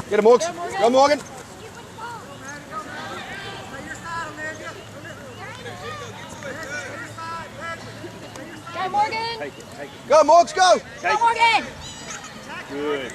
Get him, Morgan. Go, Morgan. Go, Morgan. Take it. Go, Morgs, go. Go, Morgan. Good.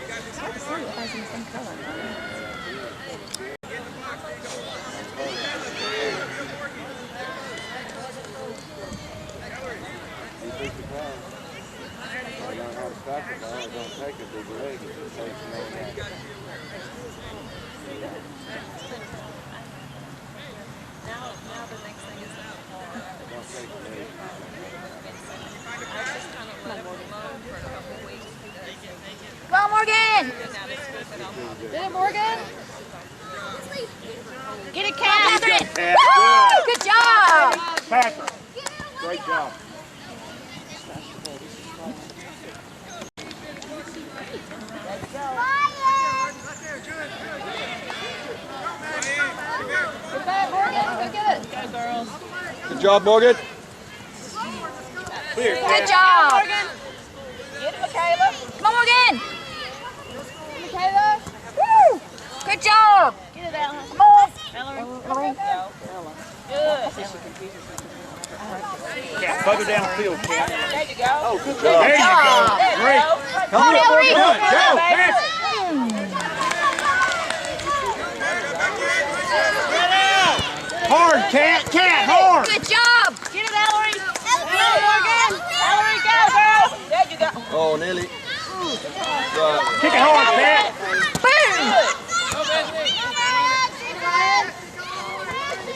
Go, Morgan. Get it, Morgan. Get it, Catherine. Woo! Good job. Patrick. Great job. Get back, Morgan. Go get it. Go, girls. Good job, Morgan. Clear. Good job. Morgan. Get it, Michaela. Come on, Morgan. Michaela. Woo! Good job. Get it, Ellen. Come on. Ellery. Good. Cat, bugger downfield, Cat. There you go. Oh, good There job. you go. Great. Come on, Ellery. Good. Go. Patrick. Hard, Cat. Cat, hard. Good job. Get it, Ellery. Morgan. Ellery, go, girl. There you go. Oh, nearly. Kick it hard, Cat. Boom.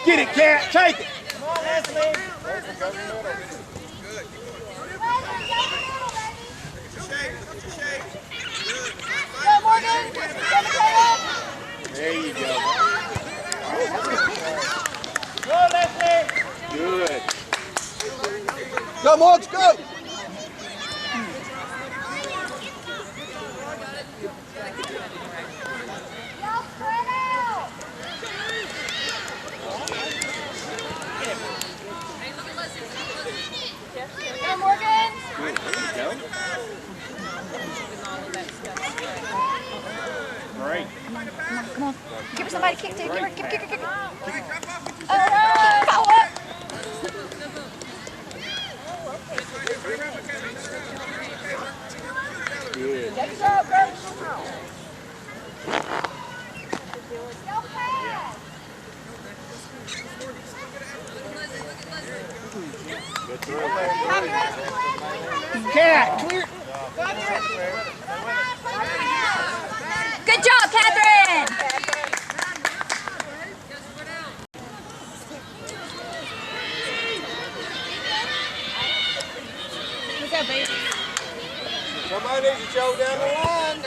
Get it, Cat. Take it. Go, Morgan. Go, Michaela. There you go. Go, Leslie. Good. Go, Morgs, go. Go, Morgan. Good. There you go. Great. Come on. Give her somebody a kick, too. Give her, kick. Follow up. Good. Good job, girl. Good throw. Cat, clear. Good job, Catherine. What's that, baby? Somebody needs to choke down the line.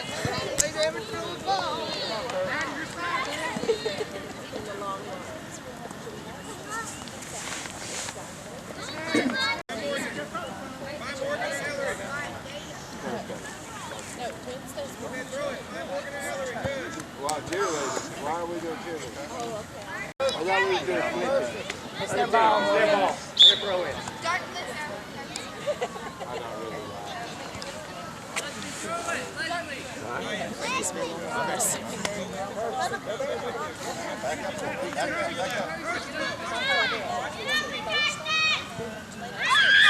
Why are we doing cheerleading? Oh, okay. I thought we were doing flipping. It's their ball. Their ball. Their throw in. I don't really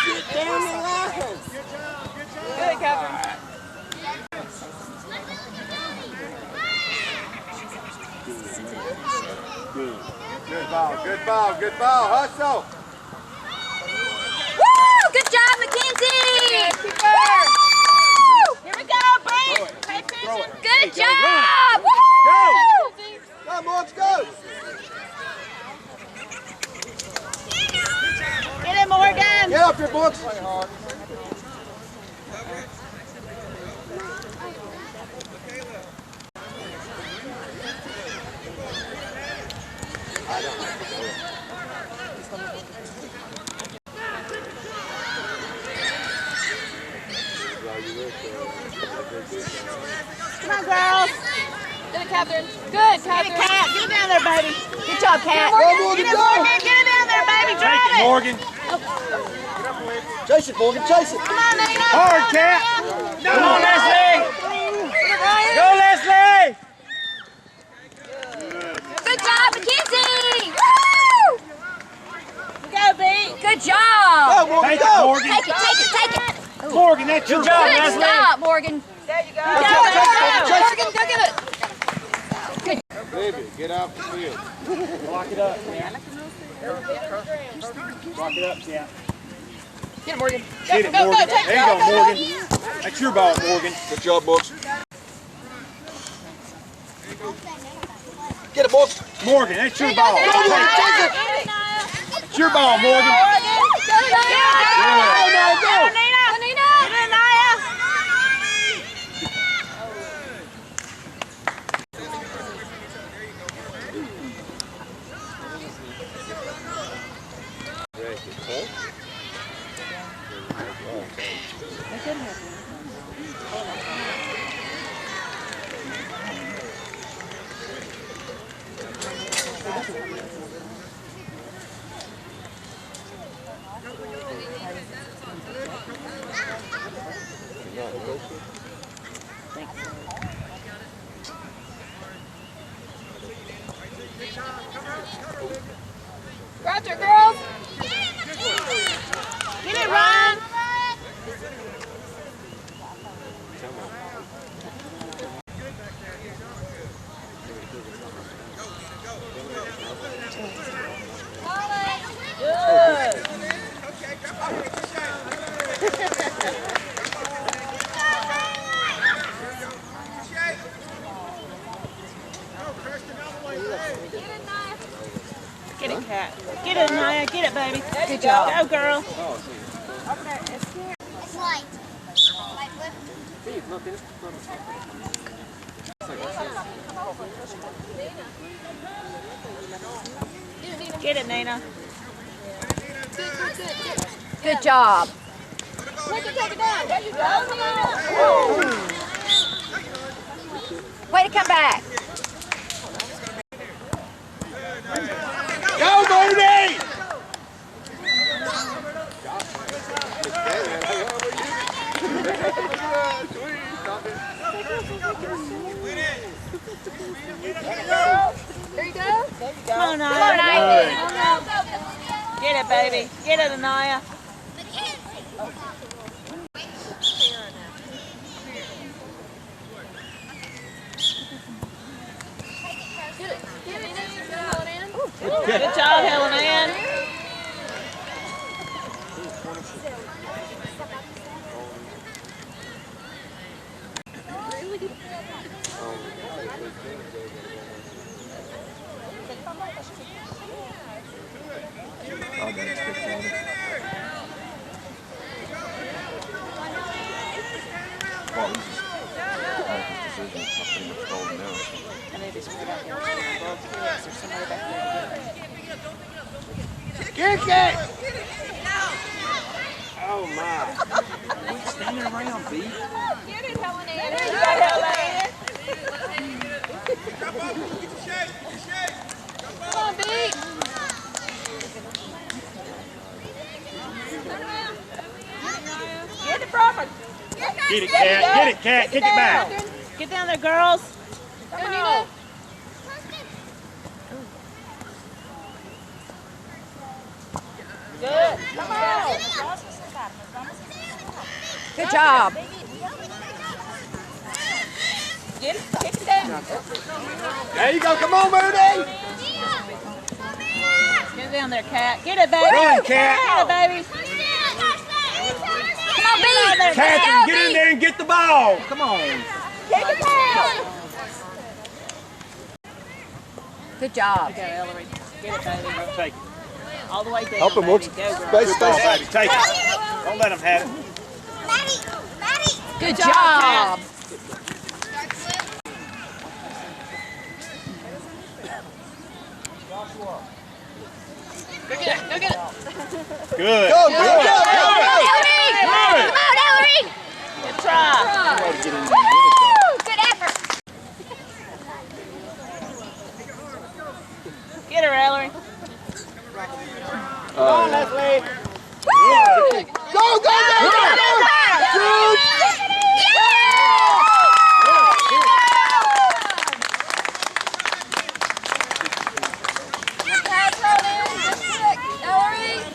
Get down the line. Good, Catherine. Good ball. Hustle. Woo! Good job, Mackenzie. Keep her. Woo! Here we go, Bree. Pay attention. Good job. Woo! Go, Morgs, go. Get it, Morgan. Get up here, Morgs. Come on, girls. Get it, Catherine. Good, Catherine. Get it, Cat. Get it down there, baby. Good job, Cat. Go, Morgan, Get it, go. Morgan. Get it down there, baby. Drive Take it, Morgan. Chase it, Morgan, chase it. Come on, Nina. Hard, Cat. Come on, Leslie. Get it, Ryan. Go, Leslie. Morgan. There you go. Morgan, go get it. Olivia, get off the field. Lock it up, man. Lock it up, yeah. Get it, Morgan. Get it, Morgan. There you go, Morgan. That's your ball, Morgan. Good job, Books. Get it, Books. Morgan, that's your ball. It's your ball, Morgan. Roger, girls. Get it, Ryan. Get it, Cat. Get it, Naya. Get it, baby. Good job. Go, girl. It's light. Light flip. Get it, Nina. Good job. Take it down. There you go. Way to come back. Go, Moody! There you go. Come on, Naya. Come on, Naya. Get it, baby. Get it, Naya. Good job, Helen Ann. Kick it! Oh, my. Standing around, B. Get it, Helen Ann. There you go, Helen Ann. Come on, B. Get it, Crawford. Get it, Cat. Get it, Cat. Kick it back. Get down there, girls. Come on. Good. Come on. Good job. Get it. Kick it down. There you go. Come on, Moody. Get it down there, Cat. Get it, baby. Run, Cat. Get it, baby. Come on, B. Catherine, get in there and get the ball. Come on. Kick it down. Good job. Go, Ellery. Get it, baby. Take it. All the way down, Help him, baby. Wooks. Go, girl. Space, Good ball, space. baby. Take it. Don't let him have it. Maddie. Good job. Go get it. Go get it. Good. Go, go, Good. go, go, Ellery. Come on, Ellery. Good try. Woo! Good effort. Get her, Ellery. Come on, Leslie. Woo! Go, go, go, go, go. Shoot.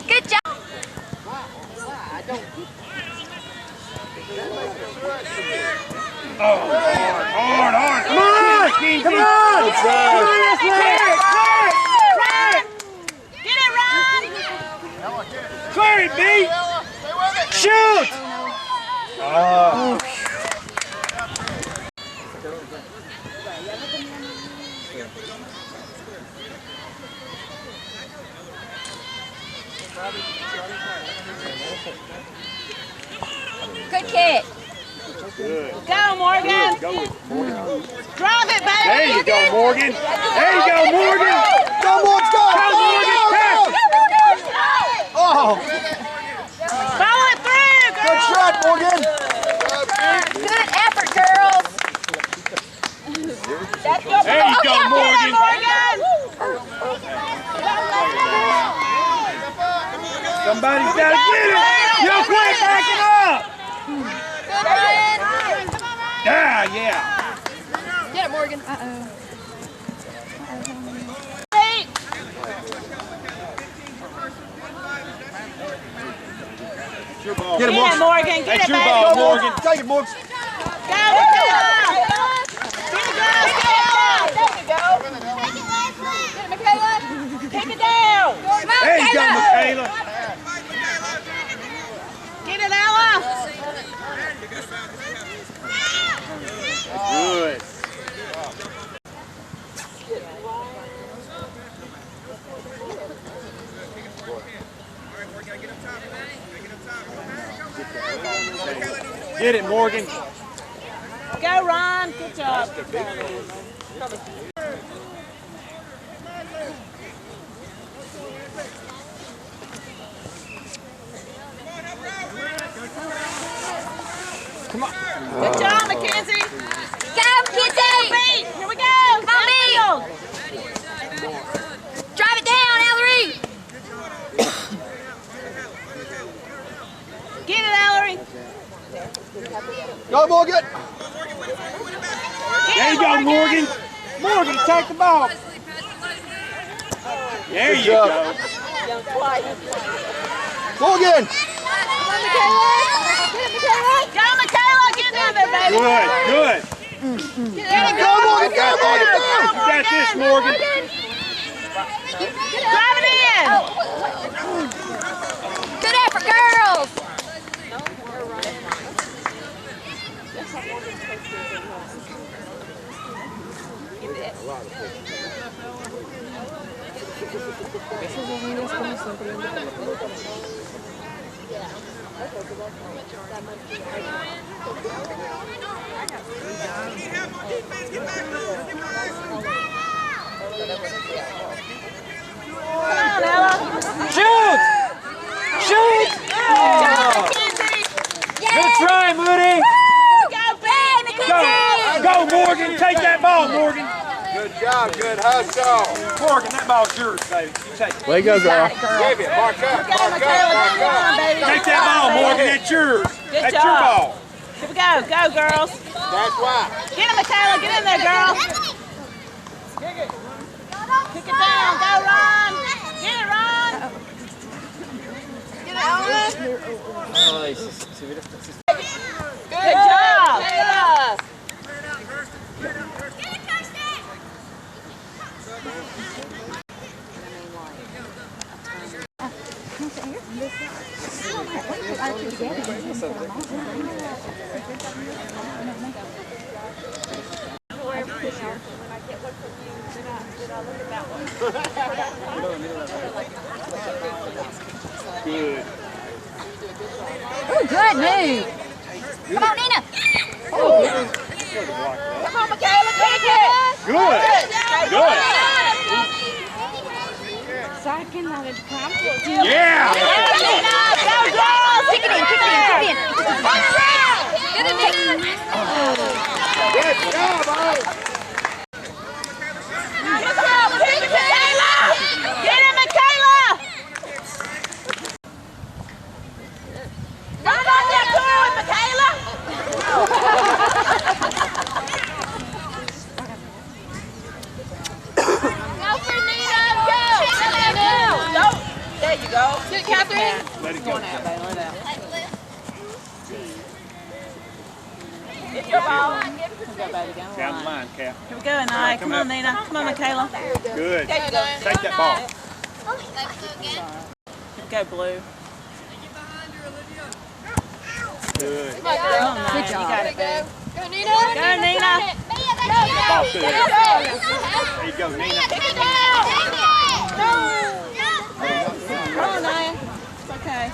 Good job. Shoot! Oh. Good kick. Good. Go, Morgan. Go with Morgan. Drive it, baby. There you go, Morgan. There you go, Morgan. Go, Morgan, go! Go, Morgan. Pass. Oh, Follow it through, girl. good shot, Morgan. Good effort, girls. That's your There you go, Morgan. Morgan. Somebody's got to get it. You quit backing up. Good, Ryan. Yeah. Get it, Morgan. Uh-oh. Your ball. Get him, Get it, Morgan. Get That's it, your baby. ball, Go, Morgan. Take it, Morgan. Go, let's go. Get the girls, get it. There you go. Get it, Michaela. Take it down. There you go, Michaela. Get it, Ella. Good. Get it, Morgan. Go, Ron. Good job. Come on. Good job, Mackenzie. Go, Kizzy. Here we go. Come on, Downfield. Drive it down, Ellery. Get it, Ellery. Go, Morgan. There you go, Morgan. Morgan, take the ball. There you job. go. Morgan. Go, Michaela. Get in there, baby. Good. Go, Morgan. Go, Morgan. Go. You got this, Morgan. Drive it in. Good effort, girls. Come on, Ella. Shoot! Shoot! Good try, Moody. Go, Ben. Go, go, Morgan. Take that ball, Morgan. Good job. Good hustle. Morgan, that ball's yours, baby. You take it. Way to go, girl. Give it. Mark up. Go, Michaela. Come on, baby. Take that ball, Morgan. That's yours. Good That's job. your ball. Here we go. Go, girls. That's why. Get it, Michaela. Get in there, girl. Kick it down. Go, Ron. Get it, Ron. Get it, Ella. Good job. Good. Ooh, good move. Come on, Nina. Come on, Michaela. Take it. Good. Good. Yeah. Go, girls. Kick it in, kick it in, kick it in. Get it, Nina. Good job, boy. Get it, Michaela. Run on that girl, Michaela. Go for Nina. Go. Go. There you go. Get it, Catherine. Let it go. It's your ball. Down the line, Cap. Here we go, Anaya. Come on, Nina. Come on, Michaela. Good. There you go. Take that ball. Here we go, Blue. Good. Come on, girl. Good job. You got it, babe. Go, Nina. Go, Nina. Ball through there. There you go, Nina. Kick it down. No. Come on, Naya. It's okay.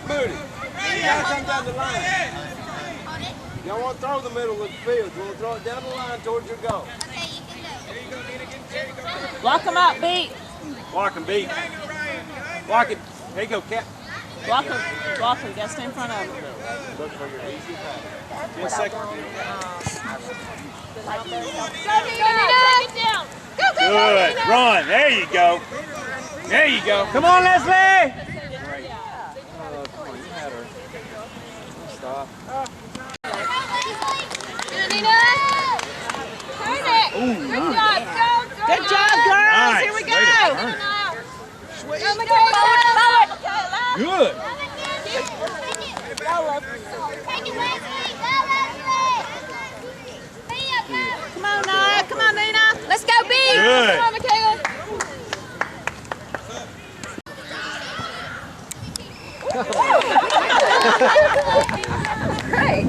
Moody. Y'all come down the line. Y'all want to throw the middle of the field. You want to throw it down the line towards your goal. Block him up, beat. Block him, beat. Block it. There you go, Cap. Block him. Block him. You got to stay in front of him. Look for your easy pass. 10 seconds. Good. Run. There you go. There you go. Come on, Leslie. Stop. Good job, girls. Nice. Here we go. Way to turn it. Good. Come on, Naya. Come on, Nina. Let's go, B. Good. Come on, Michaela. Great.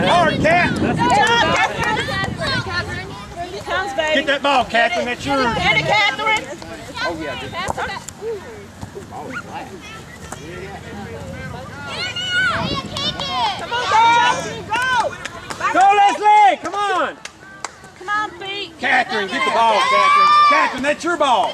Hard, Cat. Good job, Catherine. Here comes, baby. Get that ball, Catherine. That's yours. Get it, Catherine. Oh, yeah. Just Come on, girls. Go. Go, Leslie. Come on. Come on, Pete. Catherine, get the ball, Catherine. Catherine, that's your ball.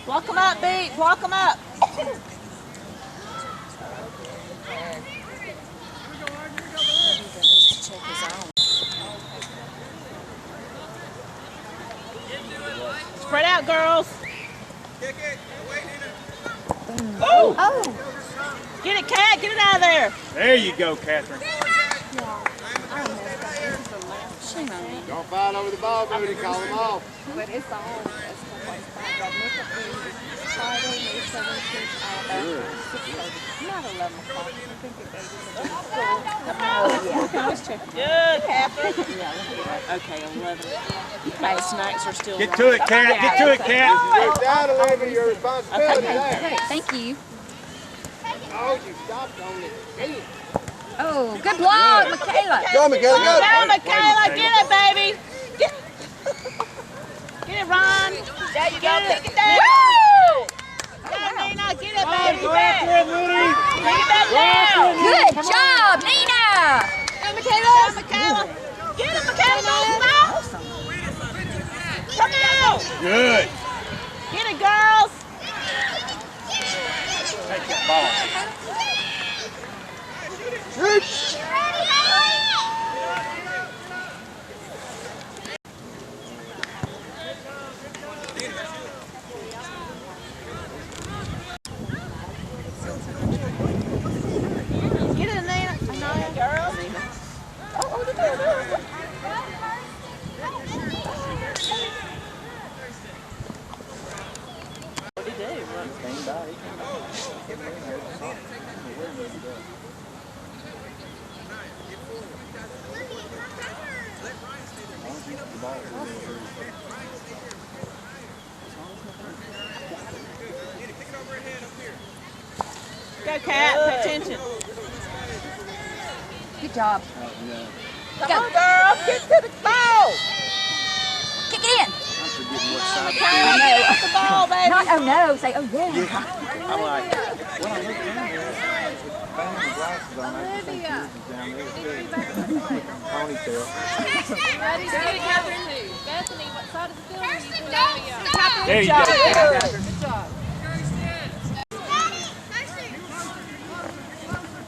Block him up, Pete. Block him up. Spread out, girls. Oh! Get it, Cat. Get it out of there. There you go, Catherine. don't fight over the ball, Moody. Call them off. But it's all that makeup is Friday, May 17th, Alabama, 6:30. Not 11 o'clock. I think it goes to Good, Catherine. Okay, 11. My snacks are still Get to it, Cat. Get to it, Cat. Get down, Olivia. Your responsibility there. Thank you. Oh, you stopped on it. Damn. Oh, good block, Michaela. Go, Michaela, go. Go, Michaela. Get it, baby. Get it, Ron. There you go. Pick it down. Woo! Go, Nina. Get it, baby. Go after it, Moody. Bring it back down. Good job, Nina. Go, Michaela. Get it, Michaela. Come on. Good. Get it, girls. Take that ball. Get it, Nina. Girls. What did he do? Go, Cat. Pay attention. Good job. Come on, girl. Get to the ball. Kick it in. Michaela, get the ball, baby. Not oh no. Say oh yeah. I'm like, when I look down there, found the glasses on, I just think yours is down there too. Ponytail. Bethany, what side of the field are you There you go.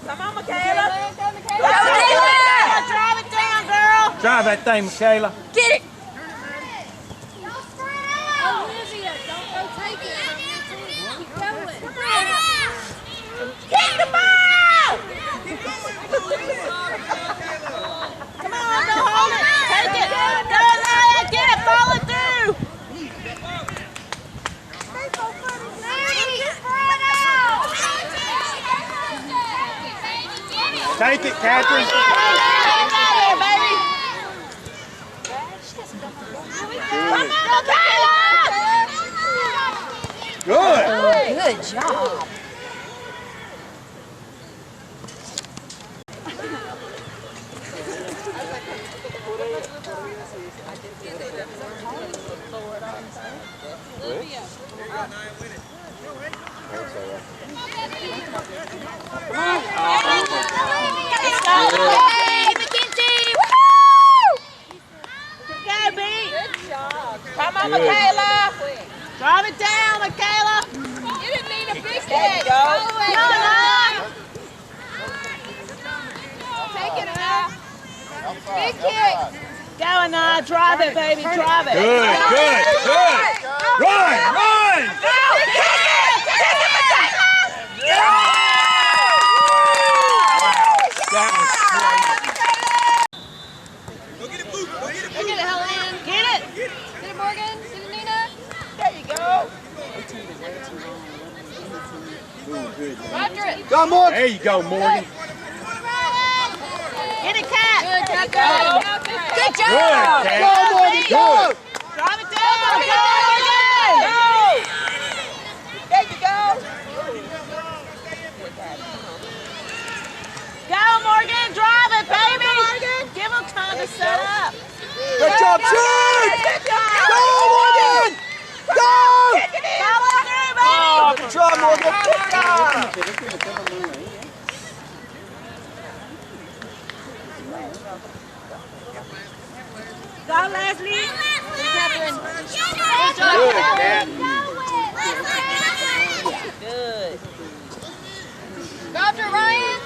Come on, Michaela. Go, Drive it down, girl. Drive that thing, Michaela. Get it. Olivia, don't go take it. Keep going. Get the ball. Come on, don't hold it. Take it. Go, Naya. Get it. Follow through. Take it, Catherine. Get it out there, baby. Good. Kayla! Good. Good job. Olivia. Hey, McKenzie! Woohoo! Go, B. Good job. Come on, Good. Michaela. Drive it down, Michaela. You didn't mean to fix There you it. go. All the way No, down. no. Take it out. Big kick. Go, Anna. Drive it, baby. Drive it. Good. Good. Good. Run. Run. That was great. Get it, Helen. Get it. Get it, Morgan. Get it, Nina. There you go. After it. Come on. There you go, Morgan. Get it, Cat. Good, There you Cat. Good job. Good, Cat. Go, Morgan. Go. Drive it down. Go, There you go. Go, Morgan. Drive it, baby. Give him time to set up. Good job, Shane. Good job. Go, Morgan. Go. Follow through, baby. Good job, Morgan. Good job. Go, Leslie. Catherine. Good, Cat. Good. Go after Ryan.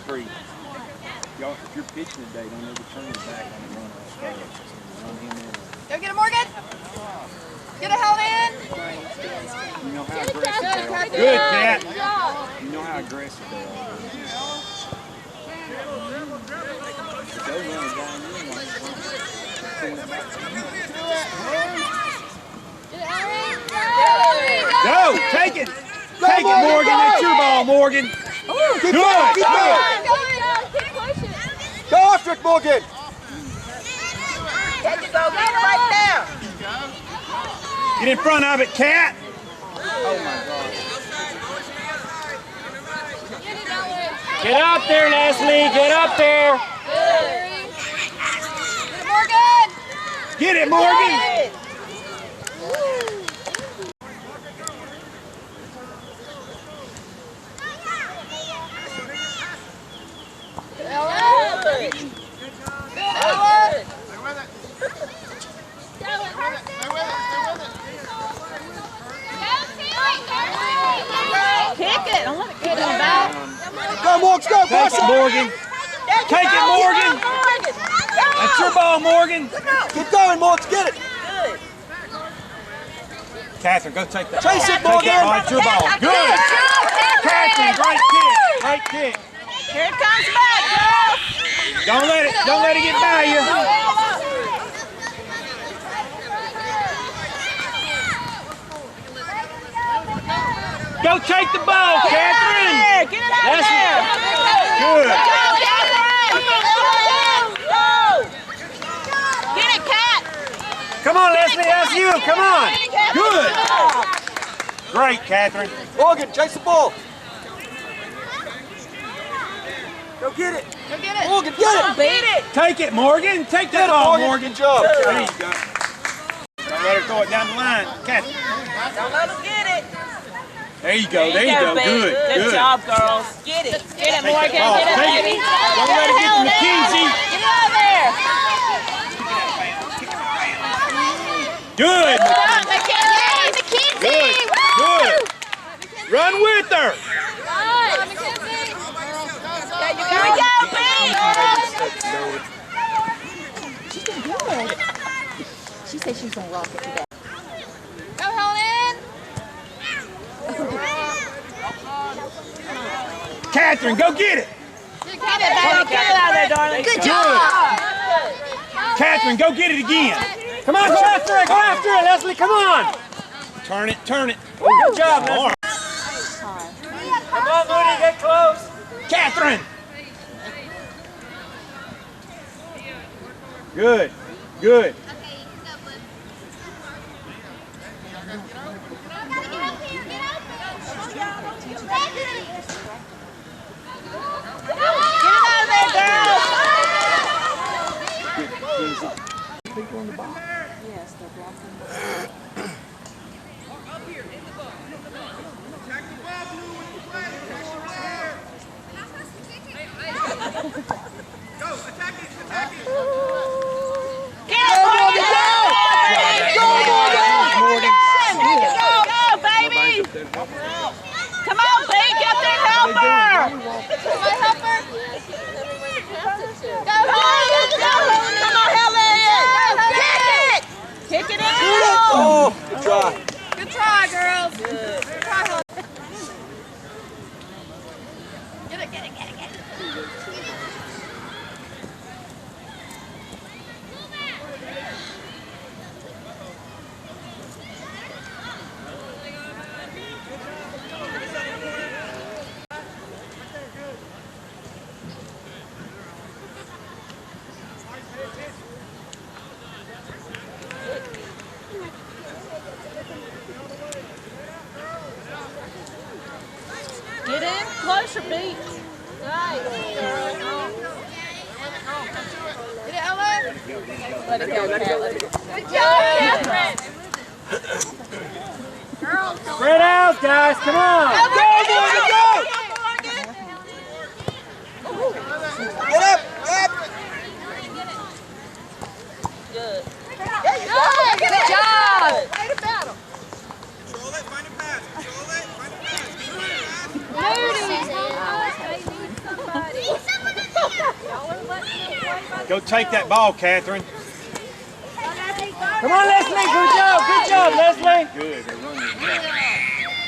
Three. Y'all, if you're pitching today, don't ever turn your back on the run off. Run him in. Go get it, Morgan. Get it, Helen. You know how aggressive they are. Good, Good, Cat. Good job. You know how aggressive they are. If they run a guy in, like, Get it, Helen. go! Take it! Take it, Morgan! That's your ball, Morgan! Keep Good! going. Keep Good! going. Keep pushing. Go after it, Morgan. There you go. Get it right there. Get in front of it, Cat! Get it, Ellen. Get up there, Leslie! Get up there! Good. Get it, Morgan. Get it, Morgan! Ellen. Good, Ellen. Kick it. Don't let it kick it back. Go, Morgan. Go. Take Pass it, it. Morgan! Take it, Morgan! That's your ball, Morgan! Keep going, Morgan. Get it. Good. Catherine, go take that Chase ball. it, Morgan. Take it. Oh, it's your ball. Good! Catherine, great kick! Great kick! Here it comes back, girl. Don't let it get by you. Go take the ball, Catherine! Get it out there. Good. Go, Catherine. Go. Get it, Cat. Come on, Leslie, that's you. Come on. Good. Great, Catherine. Morgan, chase the ball. Go get it. Go get it. Morgan, get it. Beat it. Take it, Morgan. Take that Get it, ball, Morgan. Morgan. Good job. There you go. Don't let her throw it down the line. Catherine. Don't let them get it. There you go. There you go. babe. Good. Good job, girls. Get it. Get it, Morgan. Take it. Get it, Take baby. it. Don't let it get to McKenzie. Get it out there. Good. Mackenzie. Good. Good. Run with her. Run, Mackenzie. Here we go, babe. She's been good. She said she's gonna rock it today. Go, Helen. Catherine, go get it. Get it, Get it, baby. Get it out of there, darling. Good Good. job. Good. Catherine, go get it again. Come on, go after it, Leslie, come on. Turn it. Good job, Leslie. Come on, Moody, get close. Catherine. Good. People in the box. Yes, they're blocking. Come on, Pete, get up there and help her! Come on, help her. Go, Come on, Helen! Kick it in! Oh, good try. Good try, girls. Good try, Helen. Get it. Get in closer, Pete. Right. Get it, Ella. Let it go, Kat. Let it go. Good job, Catherine. Girls, Spread out, guys, come on. go. Get up. Good. Good job. Way to battle. Control it, find a pass. Go take that ball, Catherine. Come on, Leslie, good job, Leslie. Good, they're running.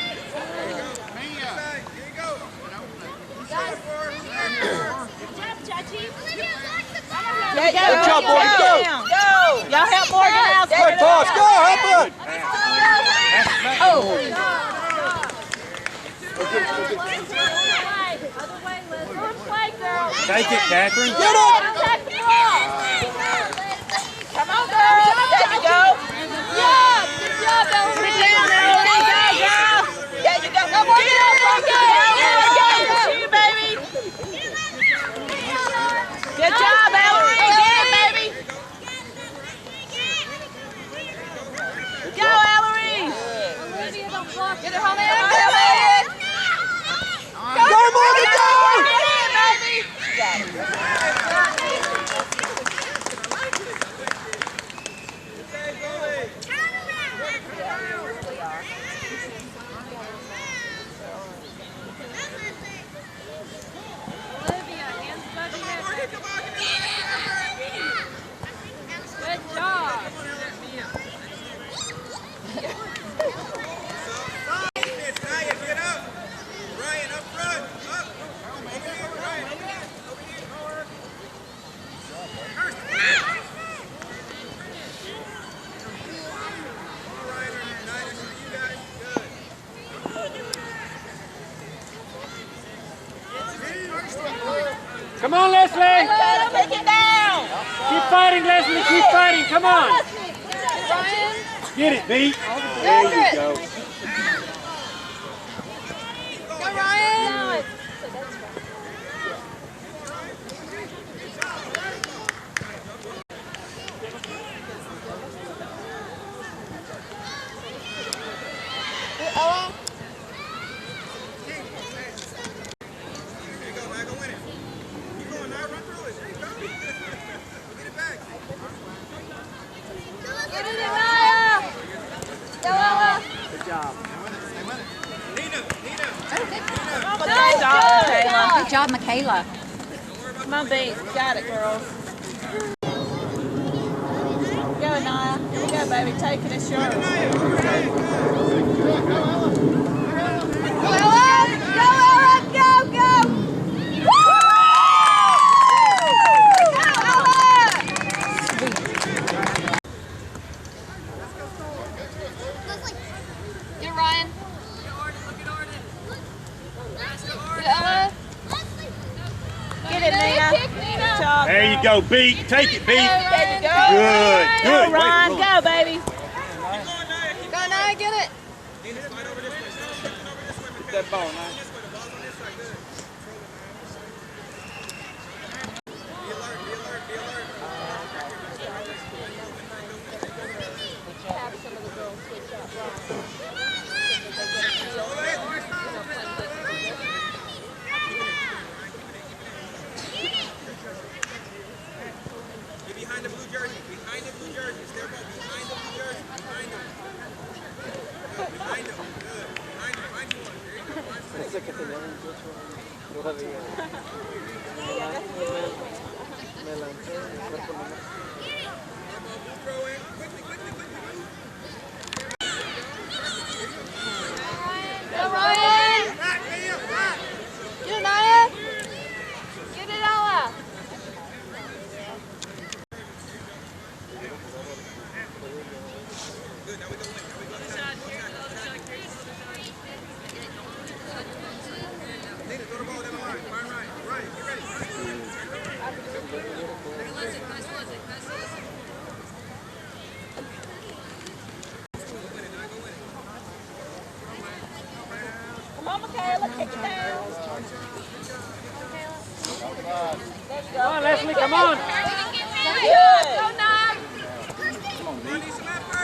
Good job, boys. Go. Y'all help Morgan out. Good toss, go, help her. Take it, Catherine. Get it. Come on, girl. There you go. Good job, Ella. Put it down, Melody. Go. There you go. Come on, get you, baby. Good job, Ellery. Get it, baby. Go, Ellery. Olivia, don't block. Get it, honey. Go, Moody, go. Get in, baby. Olivia, hands above your head. Good job. Get up. Ryan, up front. Up. Over here, Ryan. Over here. Come on, Leslie. Take it down. Keep fighting, Leslie, keep fighting, come on. Ryan. Get it, B. There you go. Go, Ryan. Good job, Michaela. Come on, B. Got it, girls. Go, Anaya. Here you go, baby. Take it. It's yours. Go, Ella. Go, Ella. Go, go. Woo! Go, Ella. you go, Beat. Take it, Beat. There you go. Good, good. Go, Ron. Go, baby. Go, Nia, get it. Get that ball, man. Behind the blue jersey. Behind the blue jersey. Stay behind the blue jersey. Behind them. Good. Behind them. Good. Behind them. Find one. There you go. Pensé que tenían todavía. Me lancé, mi cuerpo no me... Throw in. Quickly, quickly, quickly. Go, Ryan. Get it, Nia. Get it, Ella. Come on, Michaela. Kick it down. Come on, Leslie, come on. Good. Go, Nia.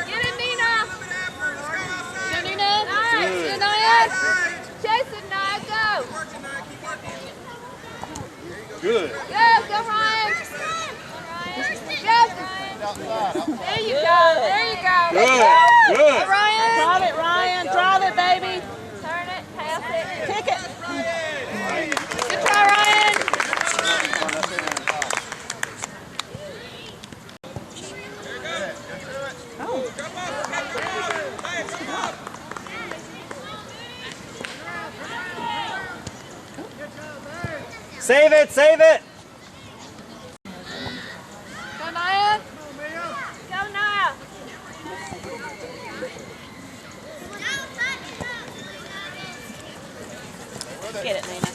Get it, Nina. Go, Nina. Nice. Good, Nia. Chase it, Nia. Go. Good. Go, Ryan. There you go. There you go. Good, good. Go, Ryan. Drive it, Ryan. Drive it, baby. Turn it. Pass it. Kick it. Good try, Ryan. Save it, save it. Go, Nia. Go, Nia. Get it, Nina.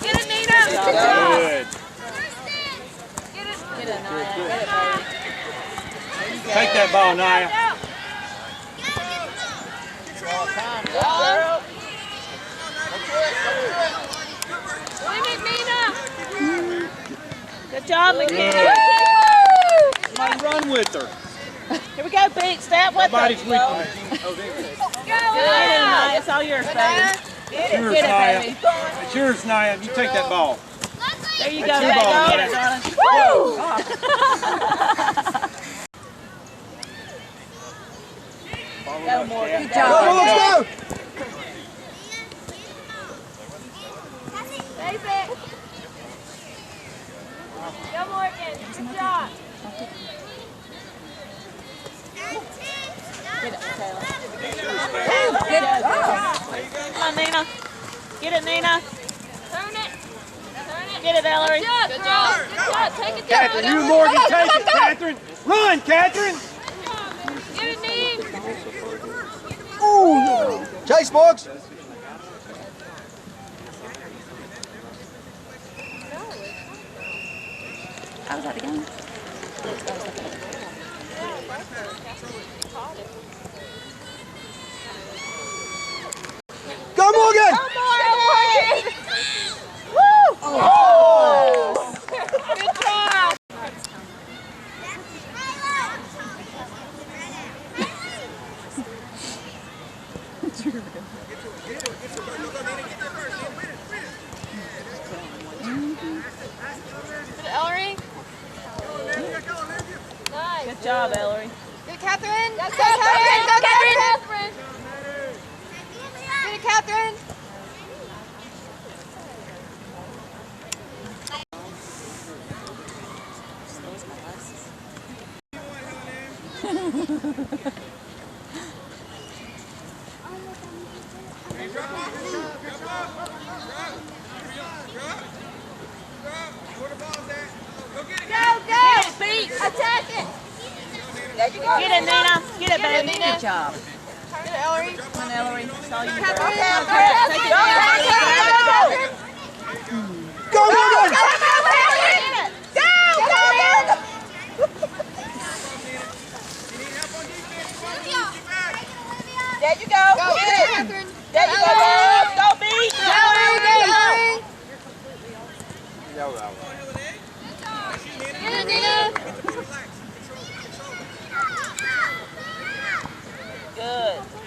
Get it, Nina. Good job. Good. Get it. Get it, Nina. Get it, baby. Take that ball, Nia. Girl. Wing it, Nina. Good job, McKinney. Somebody run with her. Here we go, Beat. Step with Nobody's us. weak on the team. Oh, there it is. Go, Get it, Nina. It's all yours, baby. It's yours, Get it, Nia. baby. It's yours, Nia. You take that ball. There you go, That's your baby. ball, Get it, Nina. darling. Go, Morgan. Good job. Go, let's go! Save it. Go, Morgan. Good job. Get it, Michaela. Get it. Come on, Nina. Get it, Nina. Turn it. Turn it. Get it, Ellery. Good job, girl. Good job. Take it down. Catherine, you Morgan, take it, Catherine. Run, Catherine. Get it, Nene. Ooh! Chase, Boggs! I was at the game. Go, Morgan! Woo! Oh! Good job. Good, Ellery. Nice. Good job, Ellery. Good, Catherine. Go, Catherine. Go, Catherine. Get it, Catherine. Go, go. Beat. Attack it. Get it, Nina. Get it, baby. Nina. Good job. Get it, Ellery. Come on, Ellery. It's all you, girl. Catherine. Take it, Nina. Go, Morgan! Go, There you go. Go, Get it. Catherine. There you go, girls. Go, B. Go. Get it, Nina. Good.